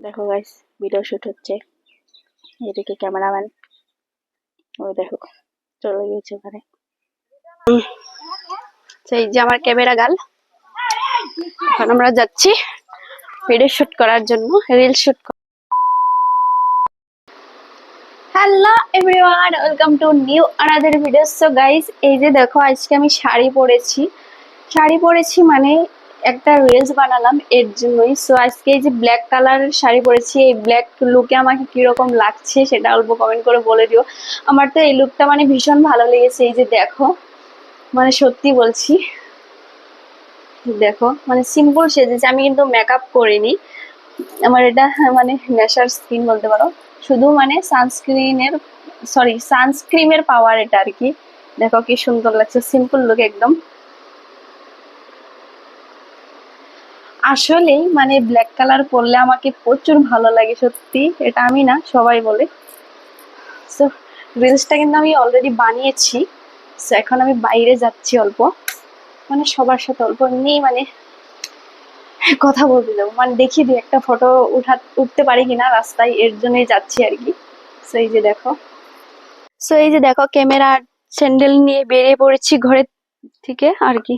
দেখো guys, video shoot হচ্ছে। এদিকে ক্যামেরাম্যান, ওই দেখো চলে গেছে ওখানে। সেই যে আমার ক্যামেরা গার্ল, এখন আমরা যাচ্ছি ভিডিও শুট করার জন্য, reel shoot. Hello everyone, welcome to new another video. So guys, এই যে দেখো আজকে আমি শাড়ি পরেছি মানে একটা রিলস বানালাম এর জন্যই। সো আজকে এই যে ব্ল্যাক কালারের শাড়ি পরেছি, এই ব্ল্যাক লুকে আমাকে কিরকম লাগছে সেটা অল্প কমেন্ট করে বলে দিও। আমার তো এই লুকটা মানে ভীষণ ভালো লেগেছে। এই যে দেখো, মানে সত্যি বলছি, দেখো মানে সিম্পল সেজেছে, আমি কিন্তু মেকআপ করিনি। আমার এটা মানে ন্যাচারাল স্কিন বলতে পারো, শুধু মানে সানস্ক্রিমের পাওয়ার এটা আর কি। দেখো কি সুন্দর লাগছে, সিম্পল লুক একদম। আসলেই মানে ব্ল্যাক কালার পরলে আমাকে প্রচুর ভালো লাগে, সত্যি, এটা আমি না সবাই বলে। সো রিলসটা কিন্তু আমি অলরেডি বানিয়েছি। সো এখন আমি বাইরে যাচ্ছি অল্প, মানে সবার সাথে অল্প এমনি মানে কথা বলতে যাবো, মানে দেখি দু একটা ফটো উঠতে পারি কিনা রাস্তায়, এর জন্যই যাচ্ছি আর কি। সো এই যে দেখো ক্যামেরা স্যান্ডেল নিয়ে বেরিয়ে পড়েছি ঘরের থেকে আর কি।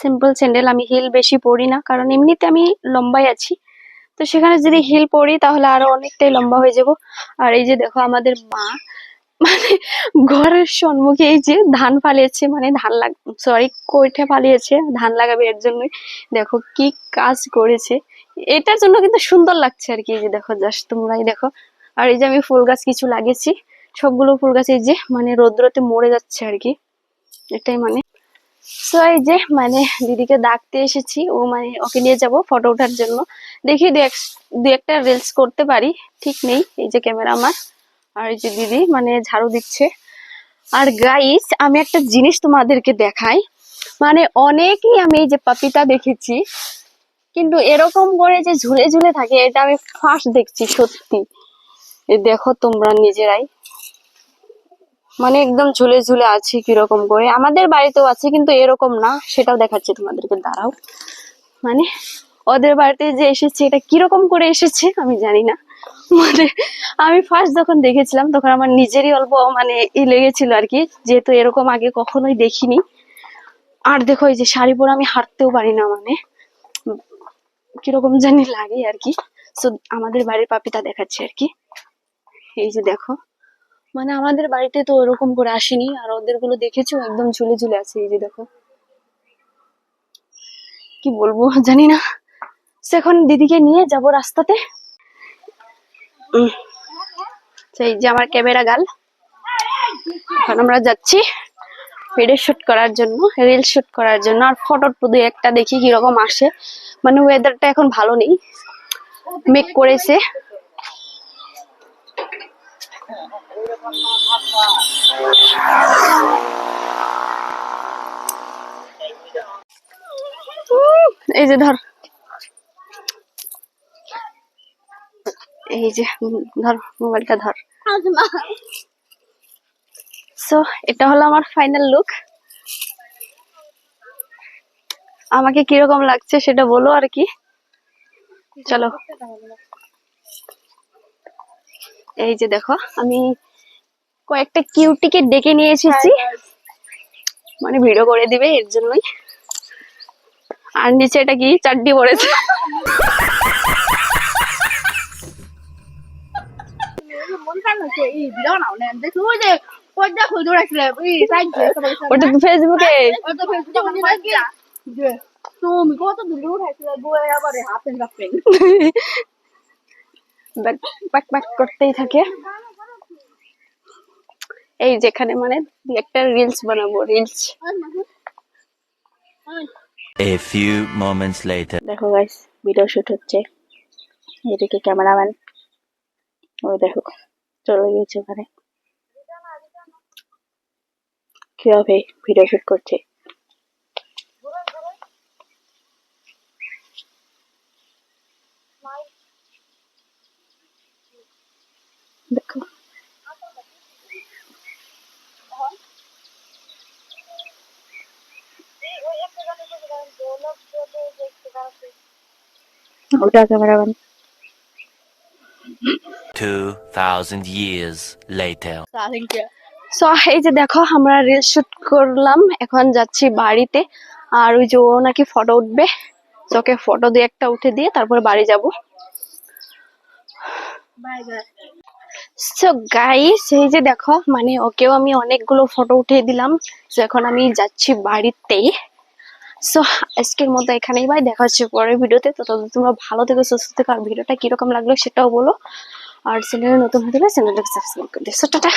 সিম্পল স্যান্ডেল, আমি হিল বেশি পরি না, কারণ এমনিতে আমি লম্বাই আছি। তো সেখানে যদি হিল পরি তাহলে আরো অনেকটাই লম্বা হয়ে যাব। আর এই যে দেখো আমাদের মা মানে ঘরের সম্মুখে এই যে ধান ফালিয়েছে, মানে কোয়ঠা ফালিয়েছে ধান লাগাবে এর জন্যই। দেখো কি কাজ করেছে, এটার জন্য কিন্তু সুন্দর লাগছে আর কি। এই যে দেখো, জাস্ট তোমরাই দেখো। আর এই যে আমি ফুল গাছ কিছু লাগিয়েছি, সবগুলো ফুল গাছ এই যে মানে রোদ্রতে মরে যাচ্ছে আর কি, এটাই মানে। সো এই যে মানে দিদিকে ডাকতে এসেছি, ও মানে ওকে নিয়ে যাব ফটো ওঠার জন্য। দেখি দু একটা রিলস করতে পারি, ঠিক নেই। এই যে ক্যামেরা আমার, আর এই যে দিদি মানে ঝাড়ু দিচ্ছে। আর গাইস, আমি একটা জিনিস তোমাদেরকে দেখাই, মানে অনেকই আমি এই যে পাপিতা দেখেছি, কিন্তু এরকম করে যে ঝুলে ঝুলে থাকে এটা আমি ফার্স্ট দেখছি সত্যি। এই দেখো তোমরা নিজেরাই, মানে একদম ঝুলে ঝুলে আছে কিরকম করে। আমাদের বাড়িতেও আছে কিন্তু এরকম না, সেটাও দেখাচ্ছি তোমাদেরকে, দাঁড়াও। মানে ওদের বাড়িতে যে এসেছে এটা কিরকম করে এসেছে আমি জানি না। মানে আমি ফার্স্ট যখন দেখেছিলাম তখন আমার নিজেরই অল্প মানে লেগেছিল আর কি, যেহেতু এরকম আগে কখনোই দেখিনি। আর দেখো এই যে শাড়ি পরে আমি হাঁটতেও পারি না, মানে কিরকম জানি লাগে আর কি। তো আমাদের বাড়ির পাপিটা দেখাচ্ছে আর কি। এই যে দেখো, মানে আমাদের বাড়িতে তো ওরকম করে আসেনি, আর ওদের গুলো দেখেছো একদম ঝুলে ঝুলে আছে। এই যে দেখো, কি বলবো জানি না। এখন দিদিকে নিয়ে যাব রাস্তাতে। সেই যে আমার ক্যামেরা গার্ল, এখন আমরা যাচ্ছি ভিডিও শুট করার জন্য, রিল শুট করার জন্য। আর ফটো দু একটা দেখি কিরকম আসে, মানে ওয়েদারটা এখন ভালো নেই, মেঘ করেছে। এই যে ধর, এই যে ধর মোবাইলটা ধর। সো এটা হলো আমার ফাইনাল লুক। আমাকে কিরকম লাগছে সেটা বলো আর কি। চলো, এই যে দেখো আমি কয়েকটা কিউটিকে ডেকে নিয়ে এসেছি, মানে ভিডিও করে দিবে এর জন্যই। আর নিচে এটা কি চাড্ডি পড়েছে, ওটা তো ফেসবুকে। করতেই থাকে। এই যেখানে মানে একটা রিলস বানাবো, reels. A few moments later. দেখো গাইস, ভিডিও শুট হচ্ছে। এদিকে ক্যামেরাম্যান, ওই দেখো চলে গেছে ওখানে। কিভাবে ভিডিও শুট করছে দেখো। ওটা ক্যামেরা বান। 2,000 years later. সো এই যে দেখো আমরা রিল শুট করলাম, এখন যাচ্ছি বাড়িতে। আর ওই যে ও নাকি ফটো উঠবে, ওকে ফটো দিয়ে একটা উঠে দিয়ে তারপরে বাড়ি যাব। সো গাইস এই যে দেখো মানে ওকেও আমি অনেকগুলো ফটো উঠিয়ে দিলাম। তো এখন আমি যাচ্ছি বাড়িতে। সো আজকের মতো এখানেই, বাই, দেখা হচ্ছে পরের ভিডিওতে। তো ততদিন তোমরা ভালো থেকো, সুস্থ থেকো, আর ভিডিওটা কিরকম লাগলো সেটাও বলো। আর চ্যানেলে নতুন হয়ে গেলে চ্যানেলটাকে সাবস্ক্রাইব করে দিও। টাটা।